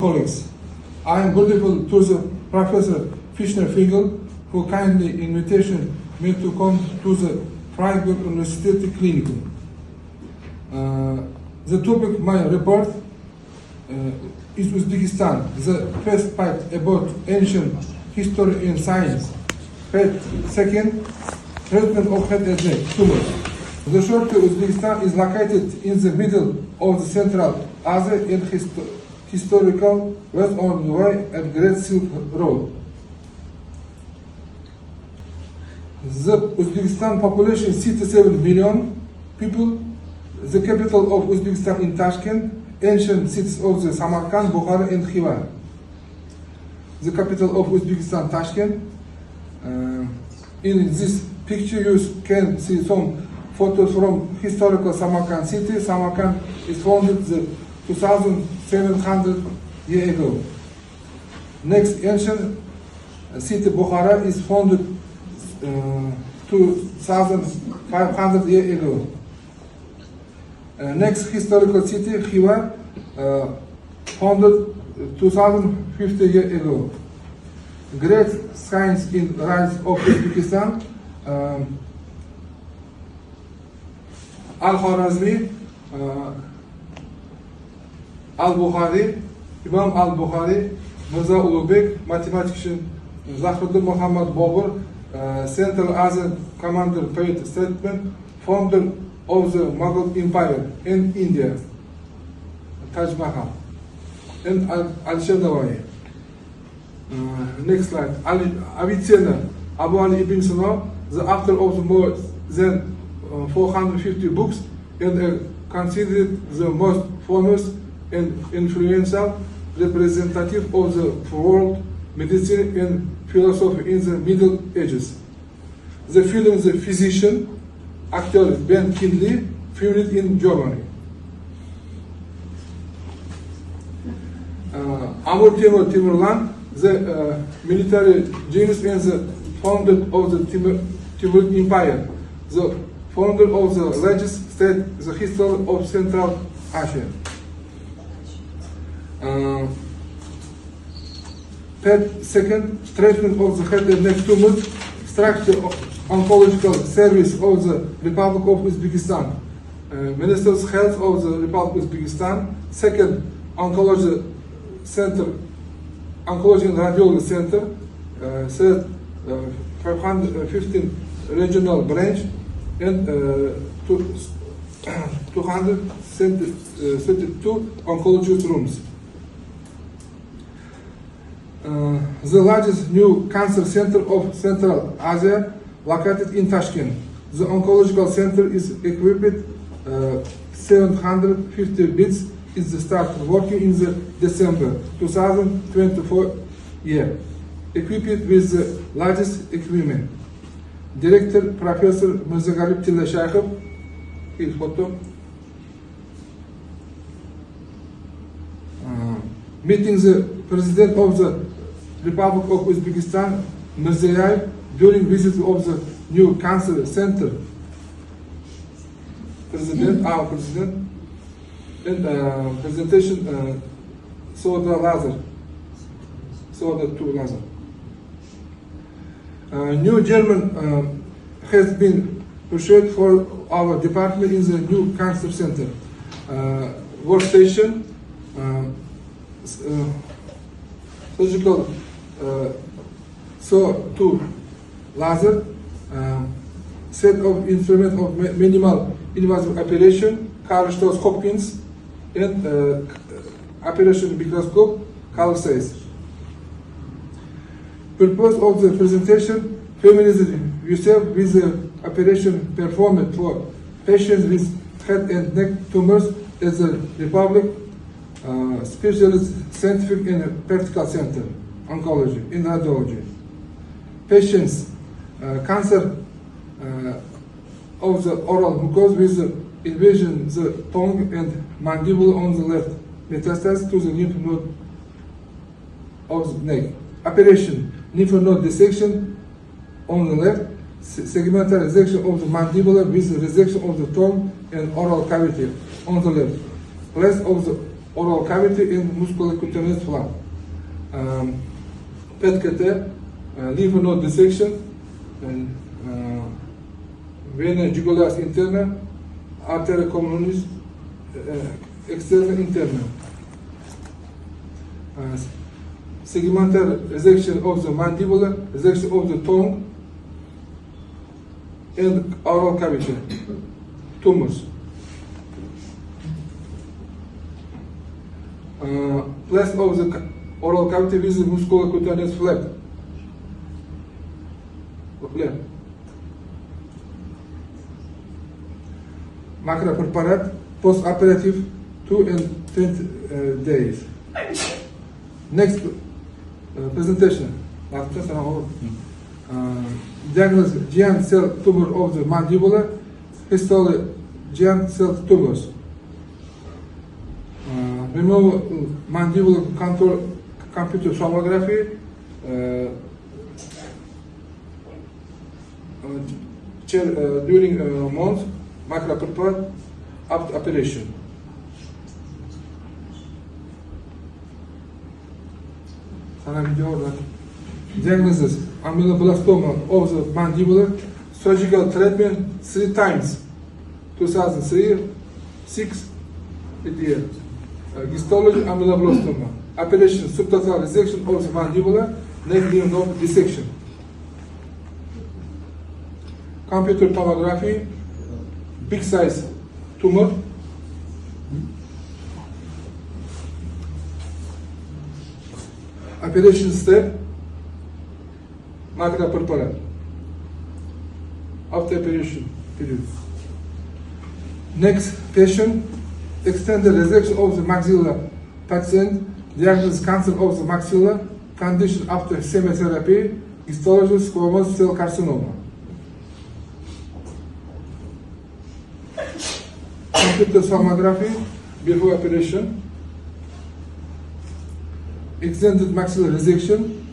Colleagues, I am grateful to the Professor Fischner-Figel who kindly invitation me to come to the Freiburg University Clinic. The topic of my report is Uzbekistan, the first part about ancient history and science. Second, treatment of head and neck tumors. The short Uzbekistan is located in the middle of the Central Asia and historical west on the way at Great Silk Road. The Uzbekistan population is 67 million people. The capital of Uzbekistan in Tashkent, ancient cities of the Samarkand, Bukhara and Khiva. The capital of Uzbekistan, Tashkent. In this picture you can see some photos from historical Samarkand city. Samarkand is founded 2,700 years ago. Next ancient city Bukhara is founded 2,500 years ago. Next historical city Khiva founded 2,050 years ago. Great science in rise of Uzbekistan. Al-Khwarazmi, Al-Bukhari, Imam Al-Bukhari, Mirza Ulug'bek, mathematician Zahruddin Muhammad Bobur, Central Asian commander paid statement, founder of the Mughal Empire in India, Taj Mahal, and Al-Shadawai. Next slide. Avicenna, Abu Ali ibn Sina, the author of the more than 450 books and considered the most famous and influential representative of the world medicine and philosophy in the Middle Ages. The film The Physician, actor Ben Kingsley, filmed in Germany. Amir Timurlan, the military genius and the founder of the Timurid Empire, the founder of the largest state, the history of Central Asia. Second, treatment of the head and neck tumors, structure of oncological service of the Republic of Uzbekistan, Minister's Health of the Republic of Uzbekistan. Second, Oncology Center, Oncology and Radiology Center. Third, 515 regional branch and 232 oncology rooms. The largest new cancer center of Central Asia, located in Tashkent. The oncological center is equipped 750 beds. Is the start working in the December 2024 year, equipped with the largest equipment. Director Professor Mirzagalip Tillashaykhov, his photo. Meeting the President of the Republic of Uzbekistan, Mirziyoyev, during visit of the new cancer center. Our President, and presentation Soda to Lazar. New German has been pursued for our department in the new cancer center. Workstation, surgical to laser, set of instrument of minimal invasive operation, Karl Stoss Hopkins, and operation microscope, Carl Zeiss. Purpose of the presentation: familiarize yourself with the operation performed for patients with head and neck tumors at the Republic Specialist Scientific and Practical Center, Oncology and Radiology. Patients cancer of the oral mucosa with invasion the tongue and mandible on the left, metastasis to the lymph node of the neck. Operation: lymph node dissection on the left, segmental resection of the mandibular with resection of the tongue and oral cavity on the left. Place of the oral cavity and musculocutaneous flap. PET-CT, lymph node dissection, and vena jugularis interna, arteria communis externa interna. Segmental resection of the mandibular, resection of the tongue, and oral cavity, tumors. Place of the oral cavity with the musculocutaneous flap. Macropreparat, post-operative 2 and 10 days. Next presentation. Diagnosis giant cell tumor of the mandibular, histology giant cell tumors. Remove mandibular contour computer tomography, during month, macropreparat after operation. Diagnosis ameloblastoma of the mandibular, surgical treatment 3 times, 2003, 6 year. Histology ameloblastoma, operation subtotal resection of the mandibular, neck lymph node dissection. Computer tomography, big size tumor. Operation step, macropreparat. After operation period. Next patient, extended resection of the maxilla patient, diagnosis cancer of the maxilla, condition after chemotherapy, histology squamous cell carcinoma. Computer tomography before operation, extended maxillary resection,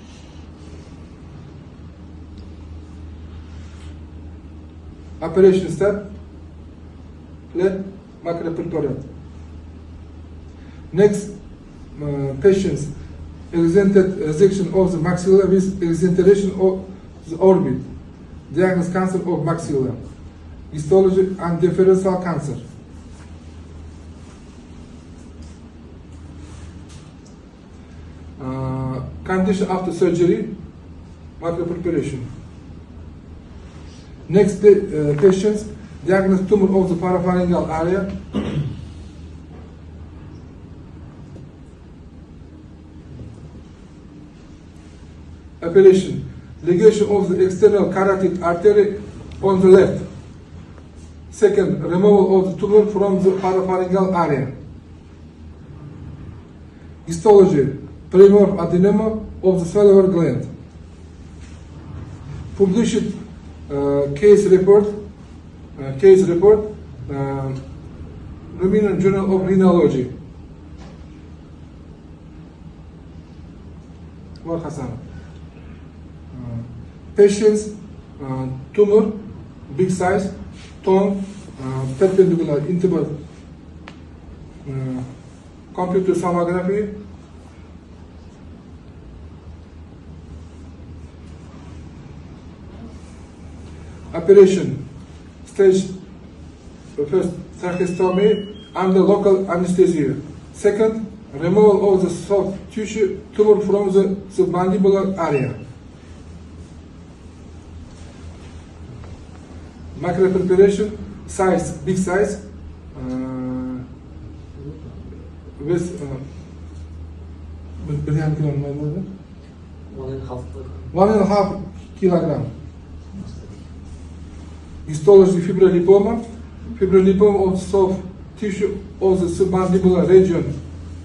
operation step, let macropreparat. Next, patients extended resection of the maxilla with exenteration of the orbit, diagnosis cancer of maxilla, histology and differential cancer. Condition after surgery, macropreparation. Next, patients diagnosed tumor of the parapharyngeal area. Operation, ligation of the external carotid artery on the left. Second, removal of the tumor from the parapharyngeal area. Histology, primordial adenoma of the salivary gland. Published case report, Romanian Journal of Radiology. Akbar I.Khasanov. Patients, tumor, big size, tongue, perpendicular interval, computer tomography, operation, stage first tracheostomy under local anesthesia. Second, removal of the soft tissue tumor from the submandibular area. Macropreparation, size, big size, with 1.5 kilogram. Histology, fibrolipoma of the soft tissue of the submandibular region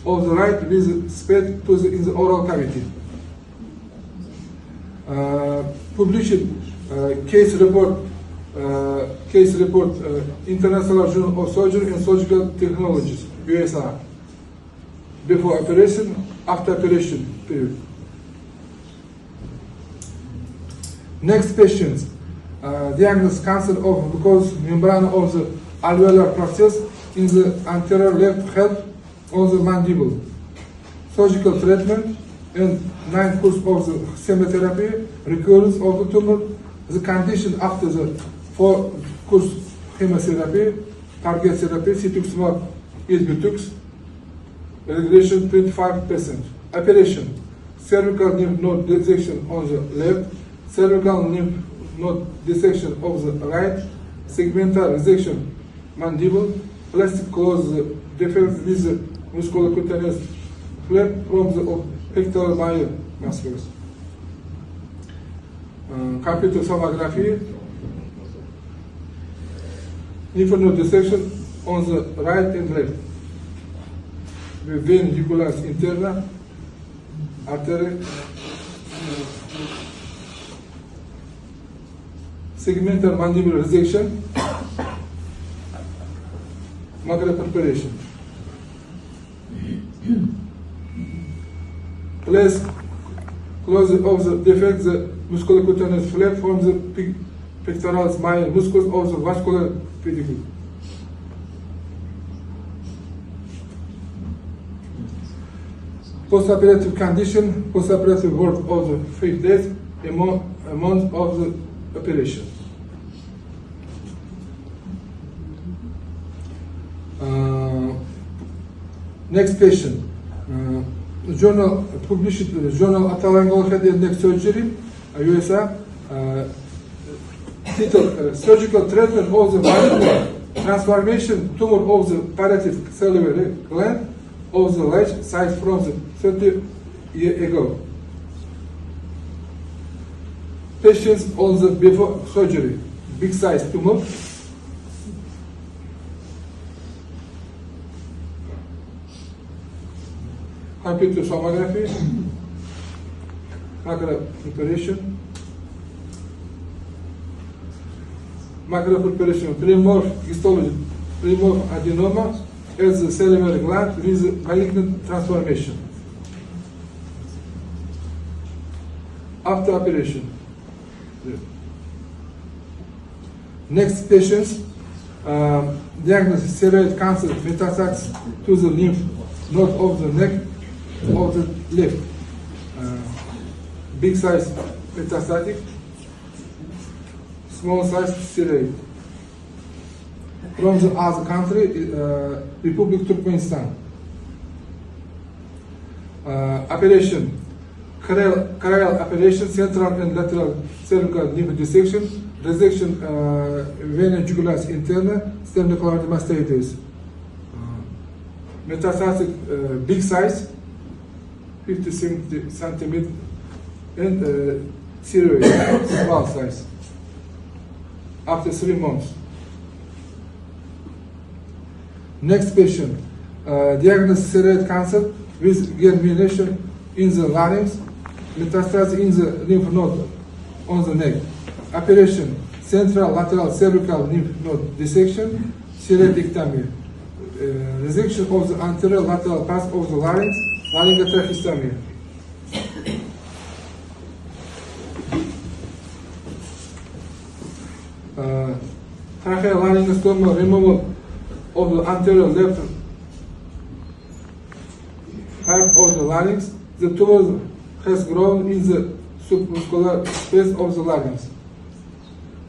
of the right with spread to in the oral cavity. Published case report, International Journal of Surgery and Surgical Technologies, USA. Before operation, after operation period. Next patients, diagnosed cancer of mucous membrane of the alveolar plexus in the anterior left half on the mandible, surgical treatment, and 9 course of the chemotherapy, recurrence of the tumor, the condition after the 4 course chemotherapy, target therapy, cetuximab, isbutux, regression 25%. Operation, cervical lymph node dissection on the left, cervical lymph node dissection of the right, segmental resection mandible, plastic close the defect with the musculocutaneous flap from the pectoral muscles. Computer tomography, lymph node dissection on the right and left. With vein jugular interna, artery, segmental mandibular resection, macula preparation. Place close of the defect the musculocutaneous flap from the pectoral smile muscles of the vascular pedicule. Postoperative condition, postoperative work of the 5 days, a month of the operation. Next patient. Journal published journal Otolaryngology head and neck surgery, USA. Title: surgical treatment of the malignant transformation tumor of the parietal salivary gland of the large size from the 30 years ago. Patients on the before surgery, big size tumor. Computer tomography, macula preparation, polymorph histology, polymorph adenoma as the salivary gland with malignant transformation. After operation. Next patients, diagnosis ceroid cancer metastasis to the lymph node of the neck of the left. Big size metastatic, small size ceroid. From the other country, Republic Turkmenistan. Operation, chorial operation, central and lateral cervical lymph dissection, resection vena jugularis interna, sternocleidomastoides. Metastatic, big size, 50 centimeters, and ceroid, small size. After 3 months. Next patient, diagnosed ceroid cancer with germination in the larynx, metastasis in the lymph node on the neck. Operation, central lateral cervical lymph node dissection, ceroidectomy. Resection of the anterior lateral part of the larynx, laryngotracheostomy. Tracheolaryngostomia, removal of the anterior left part of the larynx. The tumor has grown in the submuscular space of the larynx.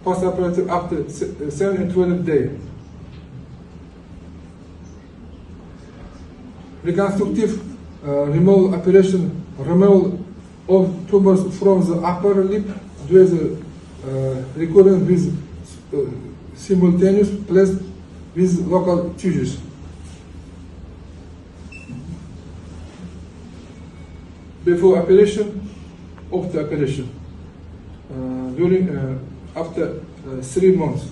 Postoperative after 7 and 12 days. Reconstructive removal operation, removal of tumors from the upper lip due to recurrence with simultaneous placed with local tumors. Before operation, after operation, during after 3 months,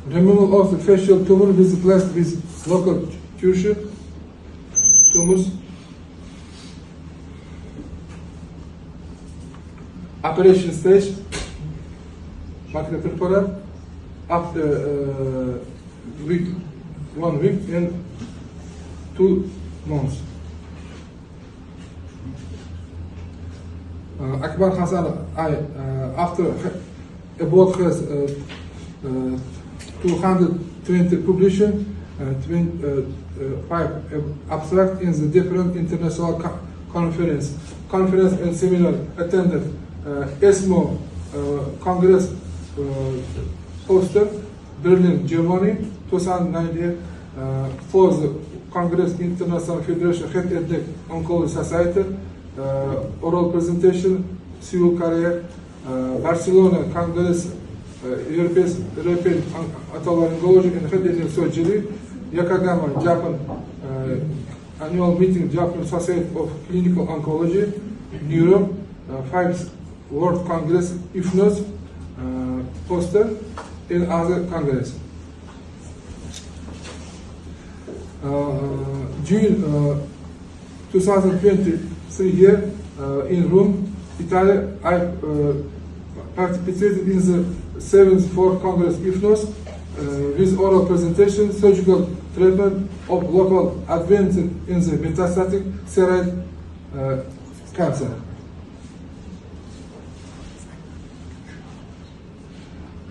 removal of the facial tumor with placed with local tumors. Operation stage, macrotemporal, after 1 week and 2 months. Akbar I.Khasanov, after about has 200 20 publications, 5 abstracts in the different international conference and seminar attended. ESMO Congress poster, Berlin, Germany, 2009 for the Congress International Federation Head and Neck Oncology Society, oral presentation, Seoul, Korea, Barcelona Congress, European Otolaryngology and Head and Neck Surgery, Yokohama, Japan, annual meeting, Japanese Society of Clinical Oncology, Europe, 5th World Congress, IFNOS, poster, in other Congress. June 2023 here in Rome, Italy, I participated in the 7th Fourth Congress IFNOS with oral presentation, surgical treatment of local advance in the metastatic thyroid cancer.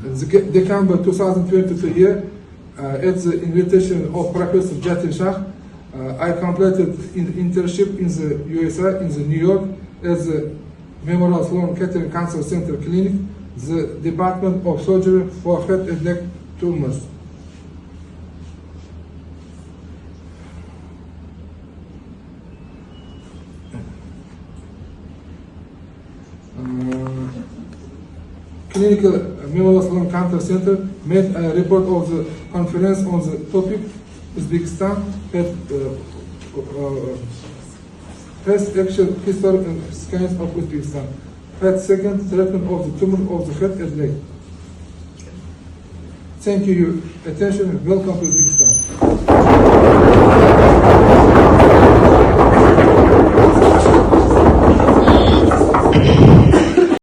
December 2023 year, at the invitation of Professor Jatin Shah, I completed an internship in the USA, in the New York, as the Memorial Sloan Kettering Cancer Center Clinic, the Department of Surgery for Head and Neck Tumors. Clinical Memorial Sloan Cancer Center made a report of the conference on the topic Uzbekistan first actual history and scans of Uzbekistan. Second, treatment of the tumor of the head and neck. Thank you for your attention and welcome to Uzbekistan.